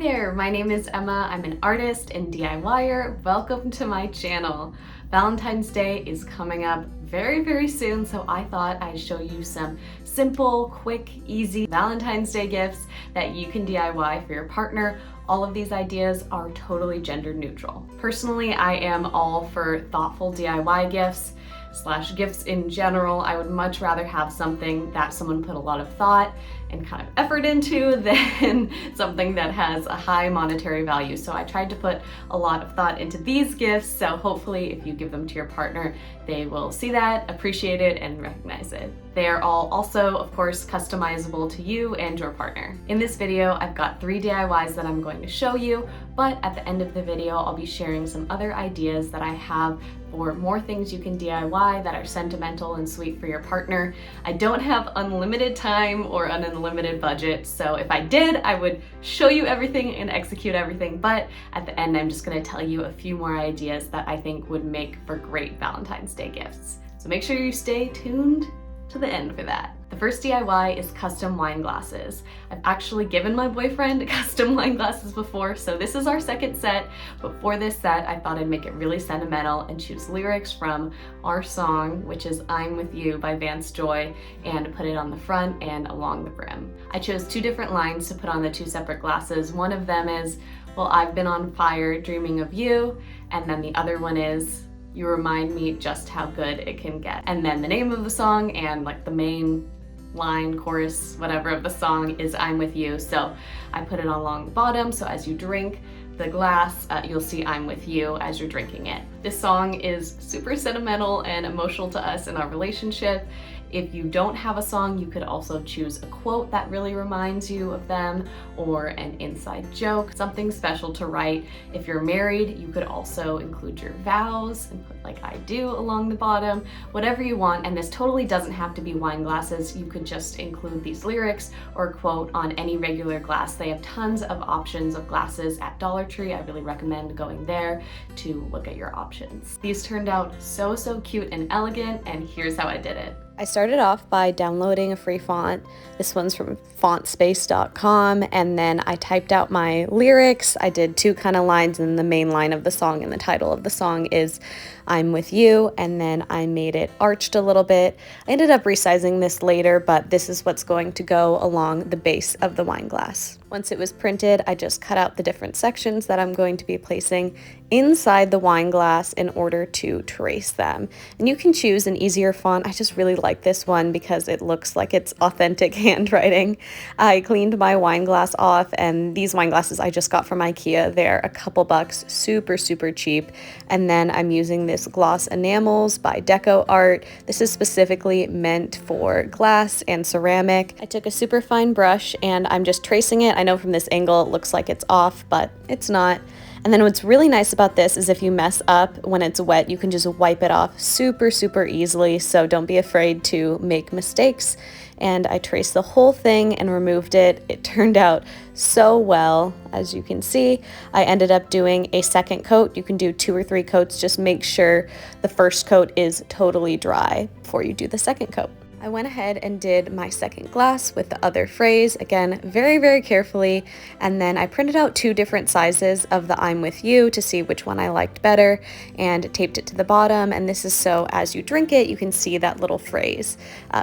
there, my name is Emma. I'm an artist and DIYer. Welcome to my channel. Valentine's Day is coming up very soon, so I thought I'd show you some simple, quick, easy Valentine's Day gifts that you can DIY for your partner. All of these ideas are totally gender neutral. Personally, I am all for thoughtful DIY gifts / gifts in general. I would much rather have something that someone put a lot of thought and kind of effort into than something that has a high monetary value. So I tried to put a lot of thought into these gifts, so hopefully if you give them to your partner, they will see that, appreciate it, and recognize it. They are all also, of course, customizable to you and your partner. In this video, I've got 3 DIYs that I'm going to show you, but at the end of the video, I'll be sharing some other ideas that I have for more things you can DIY that are sentimental and sweet for your partner. I don't have unlimited time or an unlimited budget, so if I did, I would show you everything and execute everything, but at the end, I'm just gonna tell you a few more ideas that I think would make for great Valentine's Day gifts. So make sure you stay tuned to the end for that. The first DIY is custom wine glasses. I've actually given my boyfriend custom wine glasses before, so this is our second set, but for this set, I thought I'd make it really sentimental and choose lyrics from our song, which is I'm With You by Vance Joy, and put it on the front and along the brim. I chose 2 different lines to put on the 2 separate glasses. One of them is, well, I've been on fire dreaming of you, and then the other one is, you remind me just how good it can get. And then the name of the song and like the main line, chorus, whatever of the song is I'm With You. So I put it along the bottom, so as you drink the glass, you'll see I'm with you as you're drinking it. This song is super sentimental and emotional to us in our relationship. If you don't have a song, you could also choose a quote that really reminds you of them, or an inside joke, something special to write. If you're married, you could also include your vows and put like I do along the bottom, whatever you want. And this totally doesn't have to be wine glasses. You could just include these lyrics or quote on any regular glass. They have tons of options of glasses at Dollar Tree. I really recommend going there to look at your options. These turned out so cute and elegant, and here's how I did it. I started off by downloading a free font. This one's from fontspace.com, and then I typed out my lyrics. I did 2 kind of lines, and the main line of the song and the title of the song is I'm With You, and then I made it arched a little bit. I ended up resizing this later, but this is what's going to go along the base of the wine glass. Once it was printed, I just cut out the different sections that I'm going to be placing inside the wine glass in order to trace them. And you can choose an easier font. I just really like this one because it looks like it's authentic handwriting. I cleaned my wine glass off, and these wine glasses I just got from IKEA. They're a couple bucks, super cheap. And then I'm using this gloss enamels by Deco Art. This is specifically meant for glass and ceramic. I took a super fine brush and I'm just tracing it. I know from this angle it looks like it's off, but it's not. And then what's really nice about this is if you mess up when it's wet, you can just wipe it off super easily, so don't be afraid to make mistakes. And I traced the whole thing and removed it. It turned out so well, as you can see. I ended up doing a second coat. You can do 2 or 3 coats. Just make sure the first coat is totally dry before you do the second coat. I went ahead and did my second glass with the other phrase, again, very carefully, and then I printed out 2 different sizes of the I'm With You to see which one I liked better, and taped it to the bottom, and this is so as you drink it, you can see that little phrase,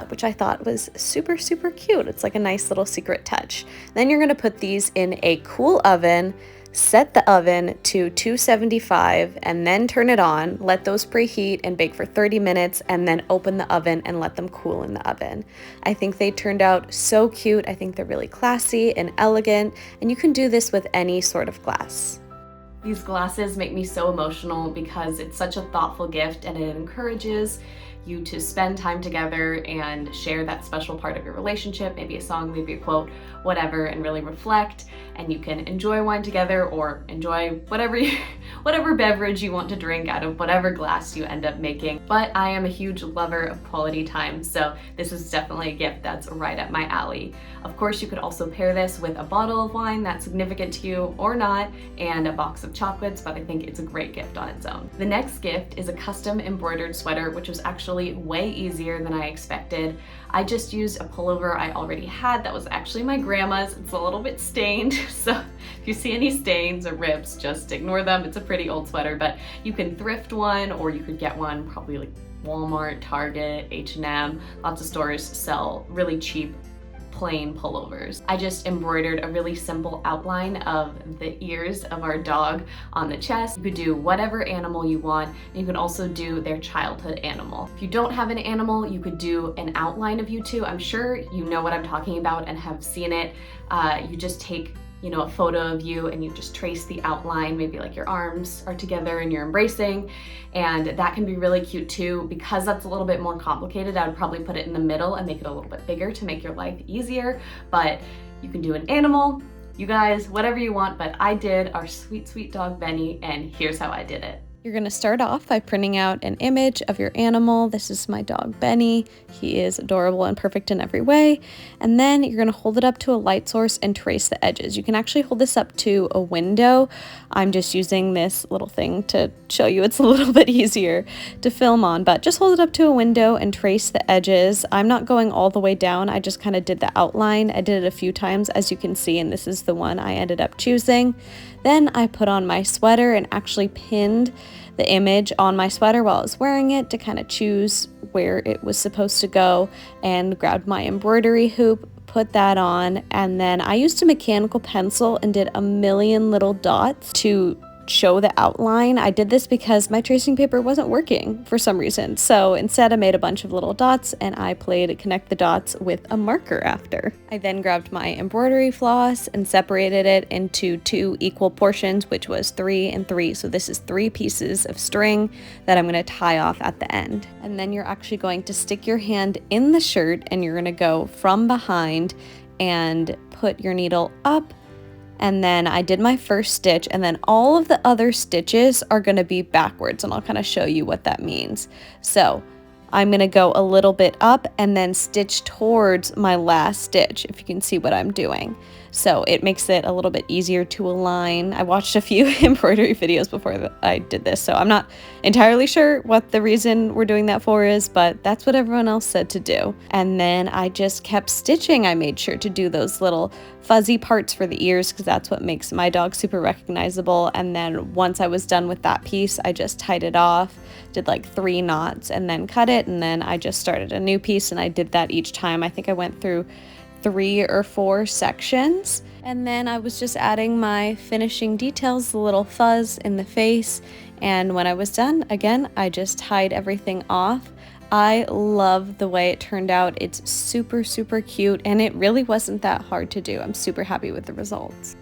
which I thought was super cute. It's like a nice little secret touch. Then you're gonna put these in a cool oven, set the oven to 275 and then turn it on, let those preheat and bake for 30 minutes, and then open the oven and let them cool in the oven. I think they turned out so cute. I think they're really classy and elegant, and you can do this with any sort of glass. These glasses make me so emotional because it's such a thoughtful gift, and it encourages you to spend time together and share that special part of your relationship, maybe a song, maybe a quote, whatever, and really reflect. And you can enjoy wine together or enjoy whatever beverage you want to drink out of whatever glass you end up making. But I am a huge lover of quality time, so this is definitely a gift that's right up my alley. Of course, you could also pair this with a bottle of wine that's significant to you or not, and a box of chocolates, but I think it's a great gift on its own. The next gift is a custom embroidered sweater, which was actually actually way easier than I expected. I just used a pullover I already had that was actually my grandma's. It's a little bit stained, so if you see any stains or rips, just ignore them. It's a pretty old sweater, but you can thrift one or you could get one probably like Walmart, Target, H&M. Lots of stores sell really cheap plain pullovers. I just embroidered a really simple outline of the ears of our dog on the chest. You could do whatever animal you want. You can also do their childhood animal. If you don't have an animal, you could do an outline of you two. I'm sure you know what I'm talking about and have seen it. You just take a photo of you and you just trace the outline, maybe like your arms are together and you're embracing, and that can be really cute too. Because that's a little bit more complicated, I would probably put it in the middle and make it a little bit bigger to make your life easier, but you can do an animal, you guys, whatever you want, but I did our sweet, sweet dog Benny, and here's how I did it. You're going to start off by printing out an image of your animal. This is my dog Benny. He is adorable and perfect in every way. And then you're going to hold it up to a light source and trace the edges. You can actually hold this up to a window. I'm just using this little thing to show you it's a little bit easier to film on, but just hold it up to a window and trace the edges. I'm not going all the way down. I just kind of did the outline. I did it a few times, as you can see, and this is the one I ended up choosing. Then I put on my sweater and actually pinned the image on my sweater while I was wearing it to kind of choose where it was supposed to go, and grabbed my embroidery hoop, put that on, and then I used a mechanical pencil and did a million little dots to show the outline. I did this because my tracing paper wasn't working for some reason. So instead I made a bunch of little dots and I played connect the dots with a marker after. I then grabbed my embroidery floss and separated it into 2 equal portions, which was 3 and 3. So this is 3 pieces of string that I'm going to tie off at the end. And then you're actually going to stick your hand in the shirt and you're going to go from behind and put your needle up. And then I did my first stitch, and then all of the other stitches are going to be backwards, and I'll kind of show you what that means. So I'm going to go a little bit up and then stitch towards my last stitch, if you can see what I'm doing. So it makes it a little bit easier to align. I watched a few embroidery videos before I did this, so I'm not entirely sure what the reason we're doing that for is, but that's what everyone else said to do. And then I just kept stitching. I made sure to do those little fuzzy parts for the ears because that's what makes my dog super recognizable. And then once I was done with that piece, I just tied it off, did like 3 knots, and then cut it. And then I just started a new piece, and I did that each time. I think I went through 3 or 4 sections, and then I was just adding my finishing details, the little fuzz in the face, and when I was done, again, I just tied everything off. I love the way it turned out. It's super, super cute, and it really wasn't that hard to do. I'm super happy with the results.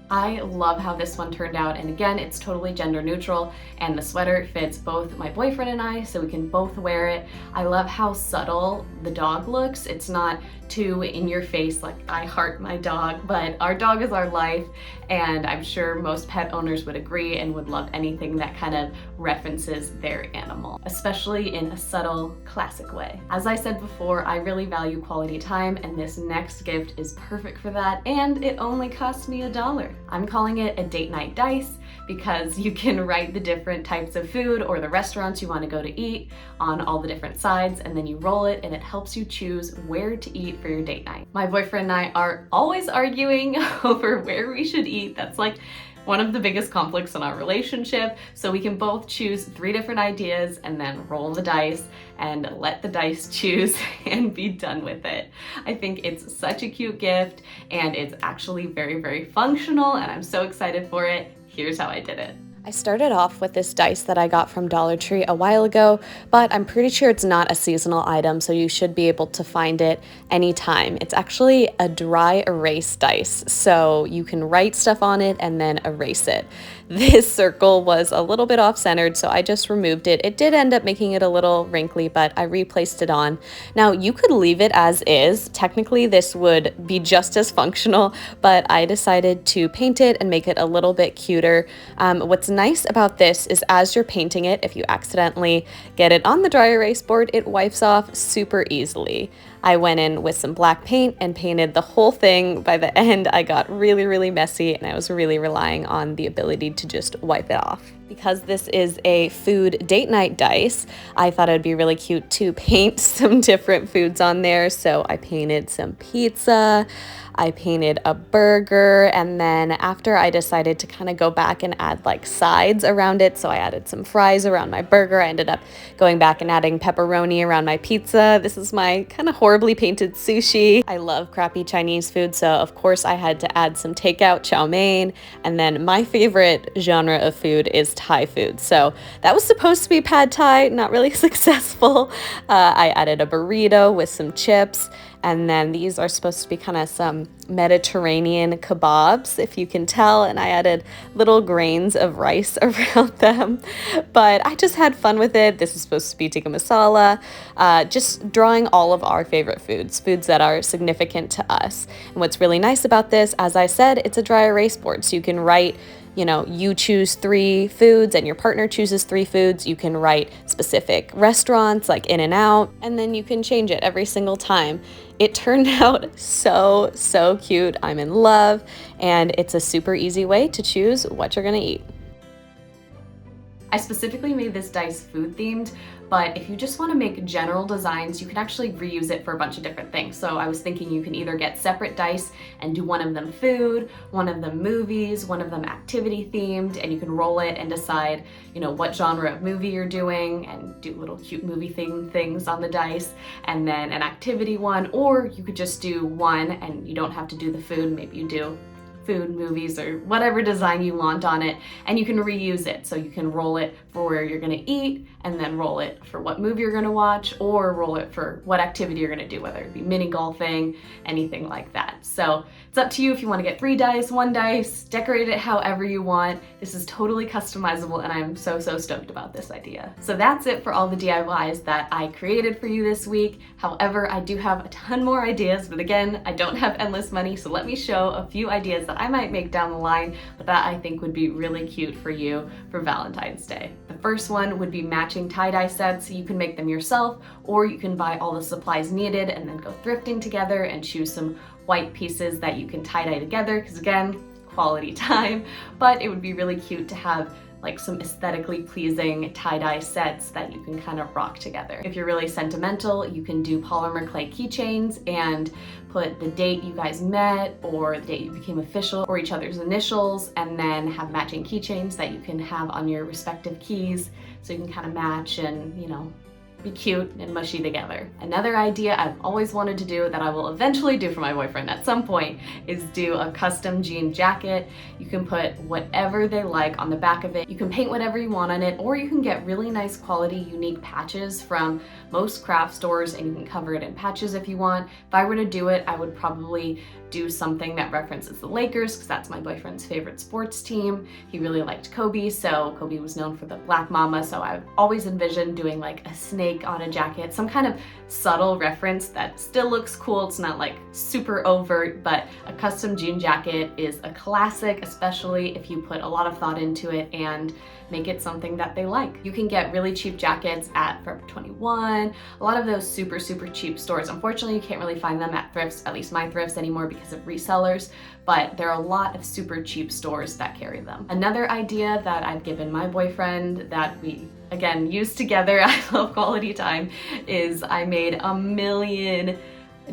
I love how this one turned out, and again, it's totally gender neutral, and the sweater fits both my boyfriend and I, so we can both wear it. I love how subtle the dog looks. It's not too in your face like I heart my dog, but our dog is our life, and I'm sure most pet owners would agree and would love anything that kind of references their animal, especially in a subtle, classic way. As I said before, I really value quality time, and this next gift is perfect for that, and it only cost me $1. I'm calling it a date night dice because you can write the different types of food or the restaurants you want to go to eat on all the different sides, and then you roll it and it helps you choose where to eat for your date night. My boyfriend and I are always arguing over where we should eat. That's like one of the biggest conflicts in our relationship. So we can both choose 3 different ideas and then roll the dice and let the dice choose and be done with it. I think it's such a cute gift, and it's actually very, very functional, and I'm so excited for it. Here's how I did it. I started off with this dice that I got from Dollar Tree a while ago, but I'm pretty sure it's not a seasonal item, so you should be able to find it anytime. It's actually a dry erase dice, so you can write stuff on it and then erase it. This circle was a little bit off-centered, so I just removed it. It did end up making it a little wrinkly, but I replaced it on. Now, you could leave it as is. Technically, this would be just as functional, but I decided to paint it and make it a little bit cuter. What's nice about this is as you're painting it, if you accidentally get it on the dry erase board, it wipes off super easily. I went in with some black paint and painted the whole thing. By the end, I got really, really messy, and I was really relying on the ability to just wipe it off. Because this is a food date night dice, I thought it'd be really cute to paint some different foods on there. So I painted some pizza, I painted a burger, and then after I decided to kind of go back and add like sides around it, so I added some fries around my burger. I ended up going back and adding pepperoni around my pizza. This is my kind of horribly painted sushi. I love crappy Chinese food, so of course I had to add some takeout chow mein, and then my favorite genre of food is Thai food. So that was supposed to be pad Thai, not really successful. I added a burrito with some chips, and then these are supposed to be kind of some Mediterranean kebabs, if you can tell, and I added little grains of rice around them. But I just had fun with it. This is supposed to be tikka masala, just drawing all of our favorite foods that are significant to us. And what's really nice about this, as I said, it's a dry erase board, so you can write, you choose 3 foods and your partner chooses 3 foods. You can write specific restaurants like In-N-Out, and then you can change it every single time. It turned out so cute. I'm in love, and it's a super easy way to choose what you're gonna eat. I specifically made this dice food themed, but if you just want to make general designs, you can actually reuse it for a bunch of different things. So I was thinking you can either get separate dice and do one of them food, one of them movies, one of them activity themed, and you can roll it and decide, what genre of movie you're doing and do little cute movie things on the dice, and then an activity one, or you could just do one and you don't have to do the food. Maybe you do food, movies, or whatever design you want on it, and you can reuse it. So you can roll it for where you're gonna eat, and then roll it for what movie you're gonna watch, or roll it for what activity you're gonna do, whether it be mini golfing, anything like that. So it's up to you if you wanna get 3 dice, 1 dice, decorate it however you want. This is totally customizable, and I'm so stoked about this idea. So that's it for all the DIYs that I created for you this week. However, I do have a ton more ideas, but again, I don't have endless money, so let me show a few ideas that I might make down the line, but that I think would be really cute for you for Valentine's Day. The first one would be matching tie-dye sets. You can make them yourself, or you can buy all the supplies needed and then go thrifting together and choose some white pieces that you can tie-dye together, because again, quality time. But it would be really cute to have like some aesthetically pleasing tie-dye sets that you can kind of rock together. If you're really sentimental, you can do polymer clay keychains and put the date you guys met or the date you became official or each other's initials, and then have matching keychains that you can have on your respective keys so you can kind of match and, be cute and mushy together. Another idea I've always wanted to do that I will eventually do for my boyfriend at some point is do a custom jean jacket. You can put whatever they like on the back of it. You can paint whatever you want on it, or you can get really nice quality, unique patches from most craft stores, and you can cover it in patches if you want. If I were to do it, I would probably do something that references the Lakers, because that's my boyfriend's favorite sports team. He really liked Kobe, so Kobe was known for the Black Mama, so I've always envisioned doing like a snake on a jacket, some kind of subtle reference that still looks cool. It's not like super overt, but a custom jean jacket is a classic, especially if you put a lot of thought into it and make it something that they like. You can get really cheap jackets at Forever 21, a lot of those super cheap stores. Unfortunately, you can't really find them at thrifts, at least my thrifts anymore, because of resellers, but there are a lot of super cheap stores that carry them. Another idea that I've given my boyfriend that we, again, use together, I love quality time, is I made a million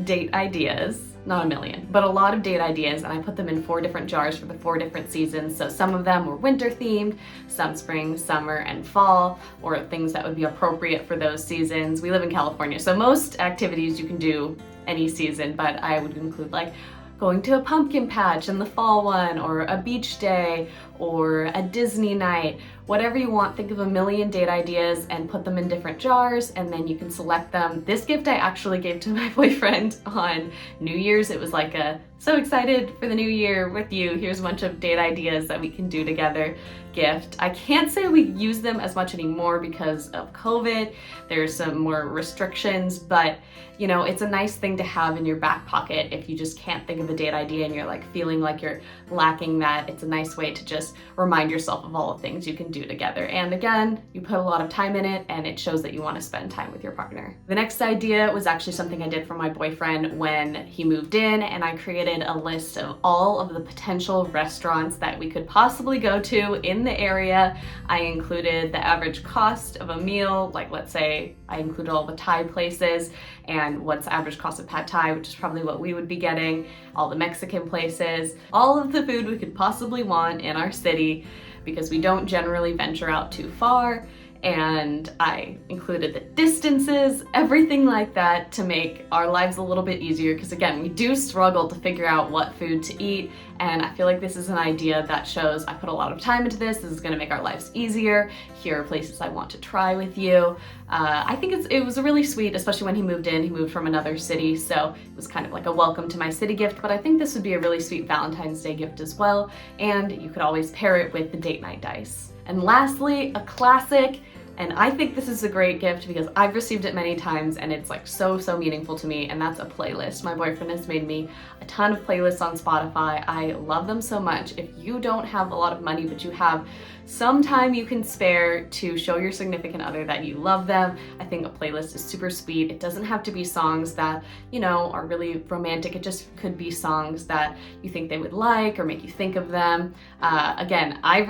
date ideas. Not a million, but a lot of date ideas, and I put them in 4 different jars for the 4 different seasons. So some of them were winter themed, some spring, summer, and fall, or things that would be appropriate for those seasons. We live in California, so most activities you can do any season, but I would include like going to a pumpkin patch in the fall one, or a beach day, or a Disney night, whatever you want. Think of a million date ideas and put them in different jars, and then you can select them. This gift I actually gave to my boyfriend on New Year's. It was like a so excited for the new year with you, here's a bunch of date ideas that we can do together gift. I can't say we use them as much anymore because of COVID. There's some more restrictions, but it's a nice thing to have in your back pocket if you just can't think of a date idea and you're like feeling like you're lacking that. It's a nice way to just just remind yourself of all the things you can do together. And again, you put a lot of time in it and it shows that you want to spend time with your partner. The next idea was actually something I did for my boyfriend when he moved in, and I created a list of all of the potential restaurants that we could possibly go to in the area. I included the average cost of a meal, like let's say I included all the Thai places and what's the average cost of pad Thai, which is probably what we would be getting, all the Mexican places, all of the food we could possibly want in our city because we don't generally venture out too far. And I included the distances, everything like that to make our lives a little bit easier because again, we do struggle to figure out what food to eat, and I feel like this is an idea that shows I put a lot of time into this. This is gonna make our lives easier. Here are places I want to try with you. I think it was really sweet, especially when he moved in. He moved from another city, so it was kind of like a welcome to my city gift, but I think this would be a really sweet Valentine's Day gift as well, and you could always pair it with the date night dice. And lastly, a classic, and I think this is a great gift because I've received it many times and it's like so meaningful to me, and that's a playlist. My boyfriend has made me a ton of playlists on Spotify. I love them so much. If you don't have a lot of money but you have some time you can spare to show your significant other that you love them, I think a playlist is super sweet. It doesn't have to be songs that, you know, are really romantic. It just could be songs that you think they would like or make you think of them. Again, I've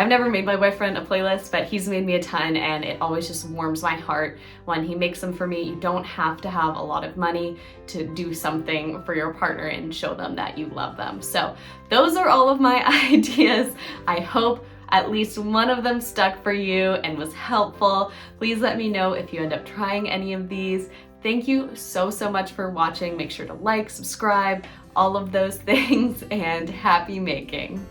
never made my boyfriend a playlist, but he's made me a ton, and it always just warms my heart when he makes them for me. You don't have to have a lot of money to do something for your partner and show them that you love them. So those are all of my ideas. I hope at least one of them stuck for you and was helpful. Please let me know if you end up trying any of these. Thank you so much for watching. Make sure to like, subscribe, all of those things, and happy making.